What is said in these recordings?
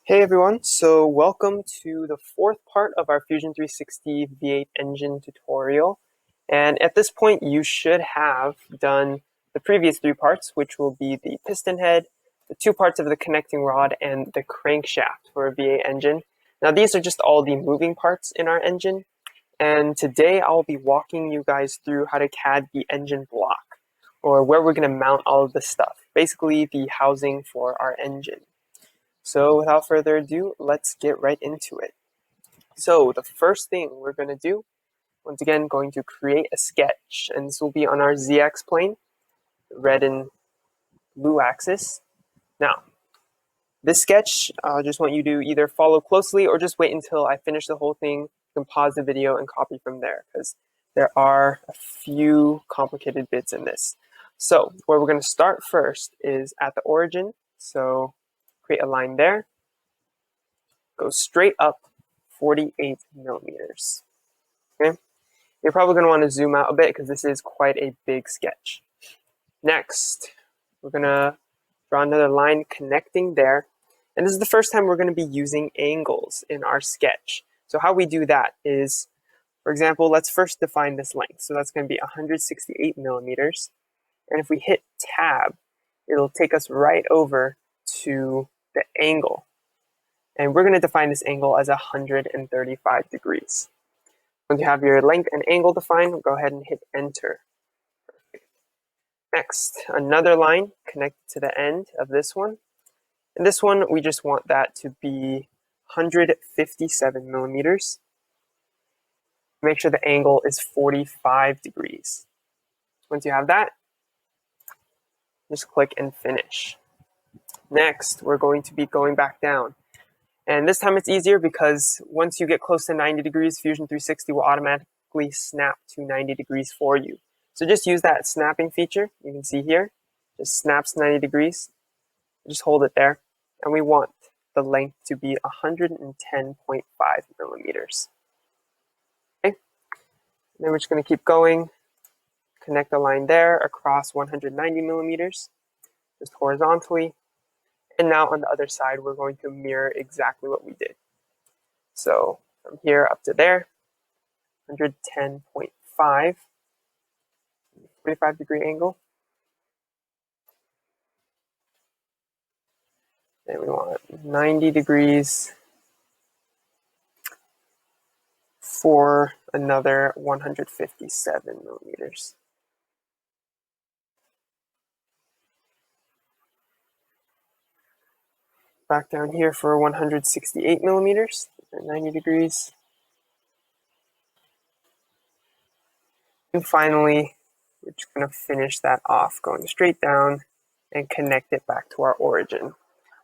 Hey everyone, so welcome to the fourth part of our Fusion 360 V8 engine tutorial. And at this point, you should have done the previous three parts, which will be the piston head, the two parts of the connecting rod, and the crankshaft for a V8 engine. Now, these are just all the moving parts in our engine. And today I'll be walking you guys through how to CAD the engine block, or where we're going to mount all of this stuff, basically the housing for our engine. So without further ado, let's get right into it. So the first thing we're going to do, once again, going to create a sketch, and this will be on our ZX plane, red and blue axis. Now, this sketch, I just want you to either follow closely or just wait until I finish the whole thing. You can pause the video and copy from there because there are a few complicated bits in this. So where we're going to start first is at the origin. So create a line there. Go straight up 48 millimeters. Okay, you're probably going to want to zoom out a bit because this is quite a big sketch. Next, we're going to draw another line connecting there. And this is the first time we're going to be using angles in our sketch. So how we do that is, for example, let's first define this length. So that's going to be 168 millimeters. And if we hit tab, it'll take us right over to the angle. And we're going to define this angle as 135 degrees. Once you have your length and angle defined, go ahead and hit enter. Perfect. Next, another line connected to the end of this one. And this one, we just want that to be 157 millimeters. Make sure the angle is 45 degrees. Once you have that, just click and finish. Next, we're going to be going back down. And this time it's easier because once you get close to 90 degrees, Fusion 360 will automatically snap to 90 degrees for you. So just use that snapping feature. You can see here, just snaps 90 degrees. Just hold it there. And we want the length to be 110.5 millimeters. Okay. And then we're just going to keep going. Connect a line there across 190 millimeters, just horizontally. And now on the other side, we're going to mirror exactly what we did. So from here up to there, 110.5, 45-degree angle. Then we want 90 degrees for another 157 millimeters. Back down here for 168 millimeters, 90 degrees. And finally, we're just going to finish that off, going straight down and connect it back to our origin.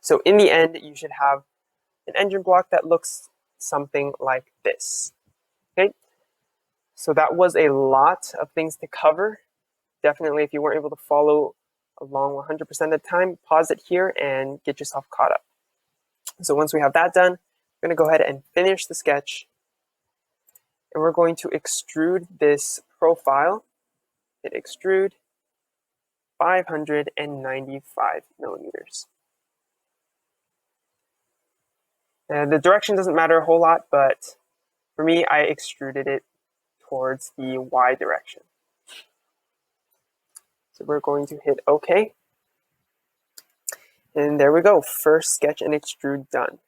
So in the end, you should have an engine block that looks something like this. Okay, so that was a lot of things to cover. Definitely, if you weren't able to follow along 100% of the time, pause it here and get yourself caught up. So once we have that done, we're going to go ahead and finish the sketch. And we're going to extrude this profile. Hit extrude 595 millimeters. And the direction doesn't matter a whole lot, but for me, I extruded it towards the Y direction. So we're going to hit OK. And there we go, first sketch and extrude done.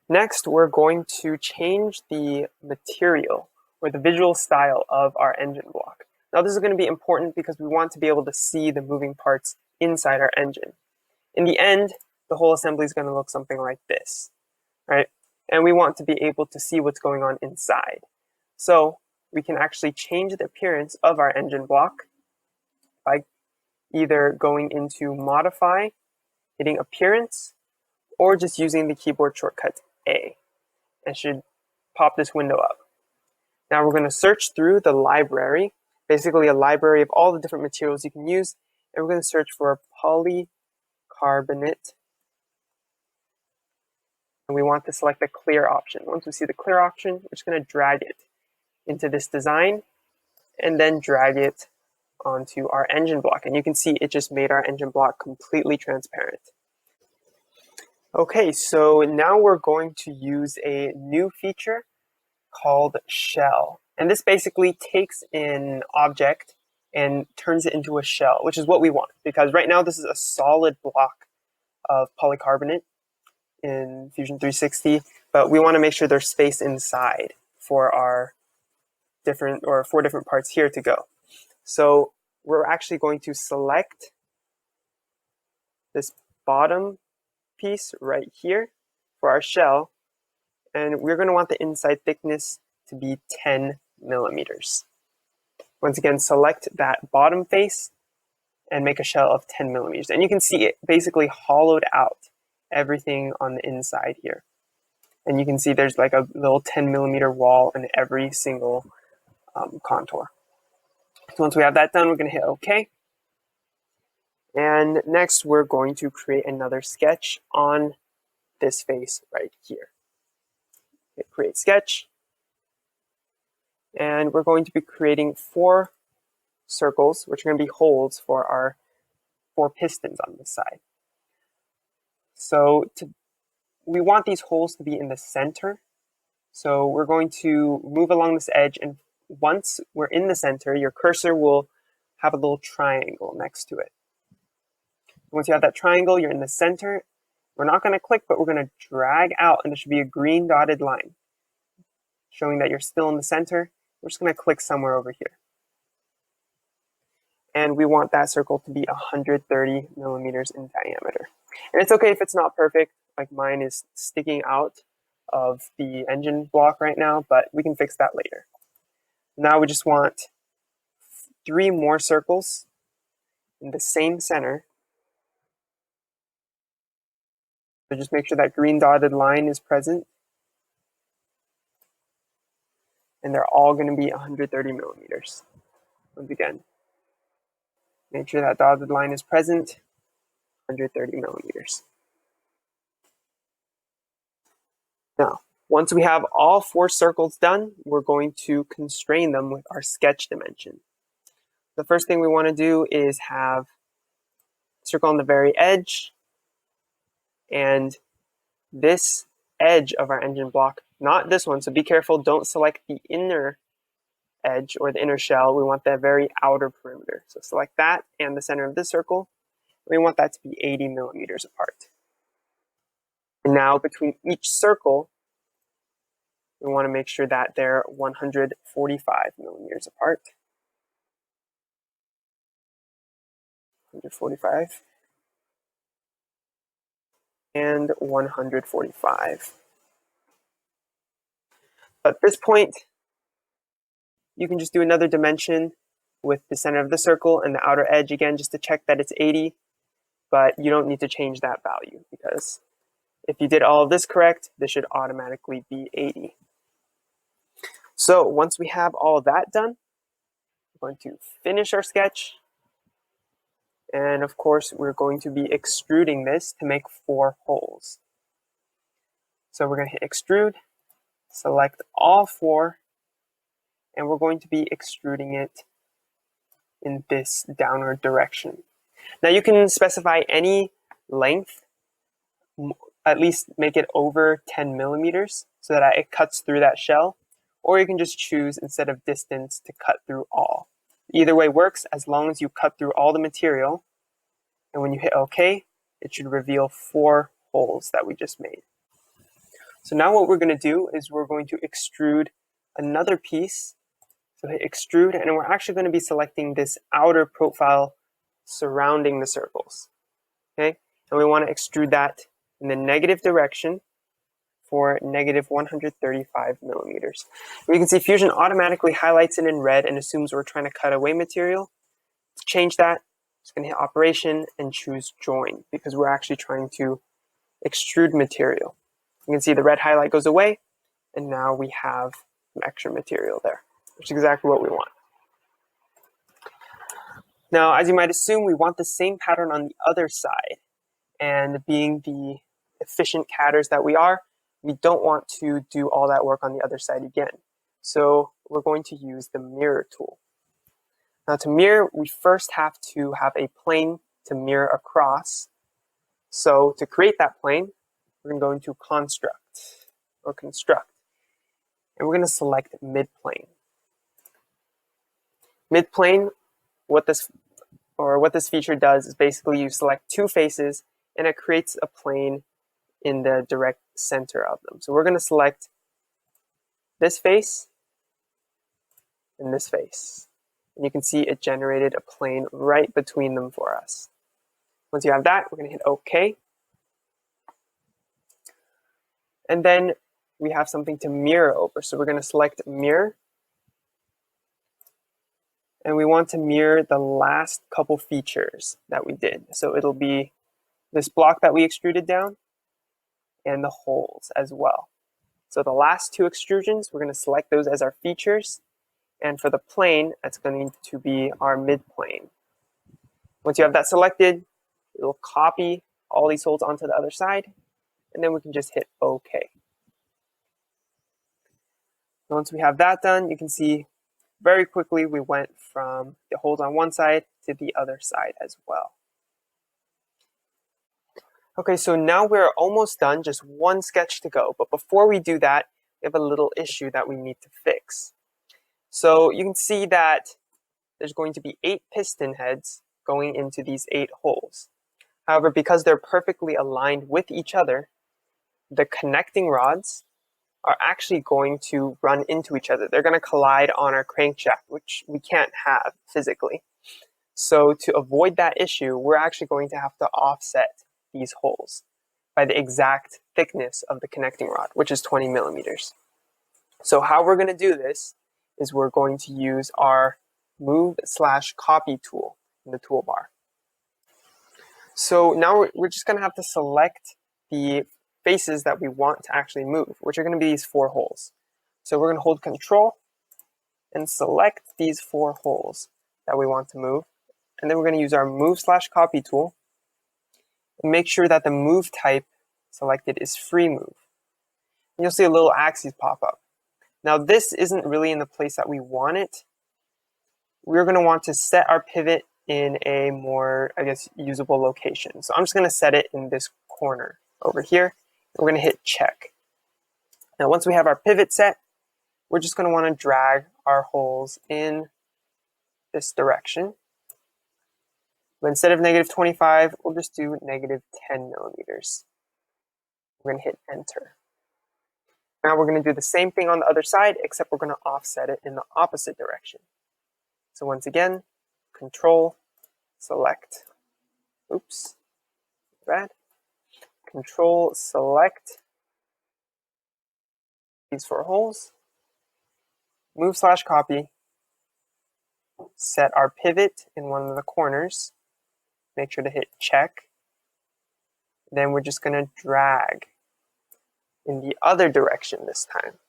Next, we're going to change the material or the visual style of our engine block. Now this is going to be important because we want to be able to see the moving parts inside our engine. In the end, the whole assembly is going to look something like this, right? And we want to be able to see what's going on inside. So we can actually change the appearance of our engine block by either going into Modify, hitting Appearance, or just using the keyboard shortcut A. It should pop this window up. Now we're going to search through the library, basically a library of all the different materials you can use, and we're going to search for polycarbonate. And we want to select the clear option. Once we see the clear option, we're just going to drag it into this design and then drag it onto our engine block. And you can see it just made our engine block completely transparent. Okay, so now we're going to use a new feature called shell. And this basically takes an object and turns it into a shell, which is what we want, because right now this is a solid block of polycarbonate in Fusion 360, but we want to make sure there's space inside for our four different parts here to go. So we're actually going to select this bottom piece right here for our shell, and we're going to want the inside thickness to be 10 millimeters. Once again, select that bottom face and make a shell of 10 millimeters. And you can see it basically hollowed out everything on the inside here. And you can see there's like a little 10 millimeter wall in every single contour. So once we have that done, we're going to hit OK. And next, we're going to create another sketch on this face right here. Hit Create Sketch. And we're going to be creating 4 circles, which are going to be holes for our 4 pistons on this side. So we want these holes to be in the center. So we're going to move along this edge, and once we're in the center, your cursor will have a little triangle next to it. Once you have that triangle, you're in the center. We're not going to click, but we're going to drag out, and there should be a green dotted line showing that you're still in the center. We're just going to click somewhere over here. And we want that circle to be 130 millimeters in diameter. And it's okay if it's not perfect, like mine is sticking out of the engine block right now, but we can fix that later. Now we just want 3 more circles in the same center. So just make sure that green dotted line is present. And they're all going to be 130 millimeters. Once again, make sure that dotted line is present, 130 millimeters. Now, once we have all 4 circles done, we're going to constrain them with our sketch dimension. The first thing we want to do is have a circle on the very edge, and this edge of our engine block, not this one, so be careful, don't select the inner edge or the inner shell. We want the very outer perimeter. So select that and the center of this circle. We want that to be 80 millimeters apart. And now between each circle, we want to make sure that they're 145 millimeters apart. 145 and 145. At this point, you can just do another dimension with the center of the circle and the outer edge again, just to check that it's 80, but you don't need to change that value, because if you did all of this correct, this should automatically be 80. So once we have all of that done, we're going to finish our sketch. And of course, we're going to be extruding this to make 4 holes. So we're going to hit Extrude, select all 4, and we're going to be extruding it in this downward direction. Now you can specify any length, at least make it over 10 millimeters so that it cuts through that shell, or you can just choose, instead of distance, to cut through all. Either way works, as long as you cut through all the material, and when you hit OK, it should reveal 4 holes that we just made. So now what we're going to do is we're going to extrude another piece. So hit Extrude, and we're actually going to be selecting this outer profile surrounding the circles. Okay, and we want to extrude that in the negative direction for negative 135 millimeters. And you can see Fusion automatically highlights it in red and assumes we're trying to cut away material. To change that, I'm just going to hit Operation and choose Join, because we're actually trying to extrude material. You can see the red highlight goes away, and now we have some extra material there, which is exactly what we want. Now, as you might assume, we want the same pattern on the other side. And being the efficient catters that we are, we don't want to do all that work on the other side again. So we're going to use the mirror tool. Now to mirror, we first have to have a plane to mirror across. So to create that plane, we're going to go into construct or construct, and we're going to select midplane. Midplane, what this feature does is basically you select two faces and it creates a plane in the direct center of them. So we're going to select this face and this face. And you can see it generated a plane right between them for us. Once you have that, we're going to hit OK. And then we have something to mirror over. So we're going to select mirror. And we want to mirror the last couple features that we did. So it'll be this block that we extruded down and the holes as well. So the last two extrusions, we're going to select those as our features. And for the plane, that's going to be our midplane. Once you have that selected, it will copy all these holes onto the other side. And then we can just hit OK. Once we have that done, you can see very quickly we went from the holes on one side to the other side as well. Okay, so now we're almost done, just one sketch to go. But before we do that, we have a little issue that we need to fix. So you can see that there's going to be 8 piston heads going into these 8 holes. However, because they're perfectly aligned with each other, the connecting rods are actually going to run into each other. They're going to collide on our crankshaft, which we can't have physically. So to avoid that issue, we're actually going to have to offset these holes by the exact thickness of the connecting rod, which is 20 millimeters. So how we're going to do this is we're going to use our move/copy tool in the toolbar. So now we're just going to have to select the faces that we want to actually move, which are going to be these 4 holes. So we're going to hold Control and select these 4 holes that we want to move. And then we're going to use our move/copy tool and make sure that the move type selected is free move. And you'll see a little axis pop up. Now this isn't really in the place that we want it. We're going to want to set our pivot in a more, I guess, usable location. So I'm just going to set it in this corner over here. We're going to hit check. Now once we have our pivot set, we're just going to want to drag our holes in this direction. But instead of -25, we'll just do -10 millimeters. We're going to hit enter. Now we're going to do the same thing on the other side, except we're going to offset it in the opposite direction. So once again, Control, select, oops, bad. Control, select these 4 holes, move/copy, set our pivot in one of the corners, make sure to hit check. Then we're just going to drag in the other direction this time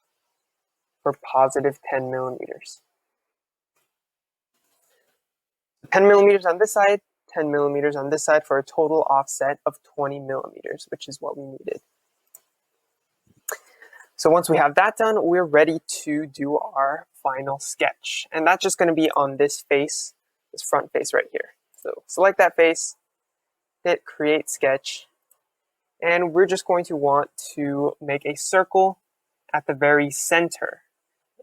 for +10 millimeters. 10 millimeters on this side, 10 millimeters on this side for a total offset of 20 millimeters, which is what we needed. So once we have that done, we're ready to do our final sketch. And that's just going to be on this face, this front face right here. So select that face, hit create sketch, and we're just going to want to make a circle at the very center.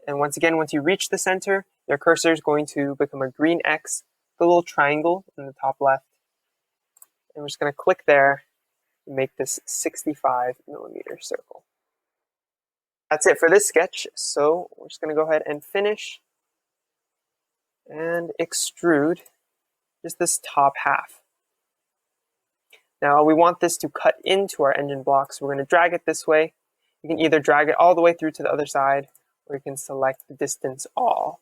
And once again, once you reach the center, your cursor is going to become a green X, the little triangle in the top left. And we're just going to click there and make this 65 millimeter circle. That's it for this sketch. So we're just going to go ahead and finish and extrude just this top half. Now we want this to cut into our engine block, so we're going to drag it this way. You can either drag it all the way through to the other side, or you can select the distance all,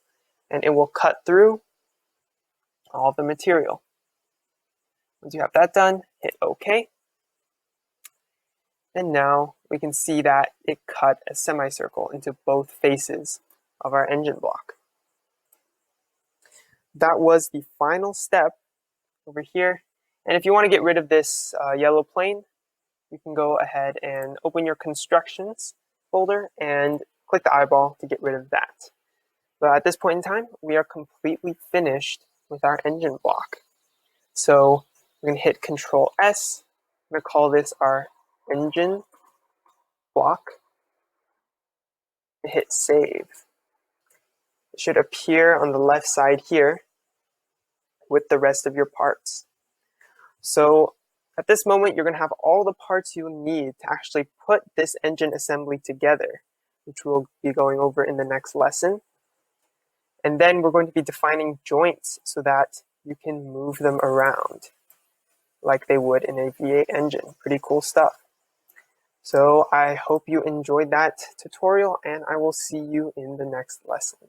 and it will cut through all the material. Once you have that done, hit OK. And now we can see that it cut a semicircle into both faces of our engine block. That was the final step over here. And if you want to get rid of this yellow plane, you can go ahead and open your constructions folder and click the eyeball to get rid of that. But at this point in time, we are completely finished with our engine block. So we're going to hit Control S. We're going to call this our engine block, hit save. It should appear on the left side here with the rest of your parts. So at this moment, you're going to have all the parts you need to actually put this engine assembly together, which we'll be going over in the next lesson. And then we're going to be defining joints so that you can move them around like they would in a V8 engine. Pretty cool stuff. So I hope you enjoyed that tutorial, and I will see you in the next lesson.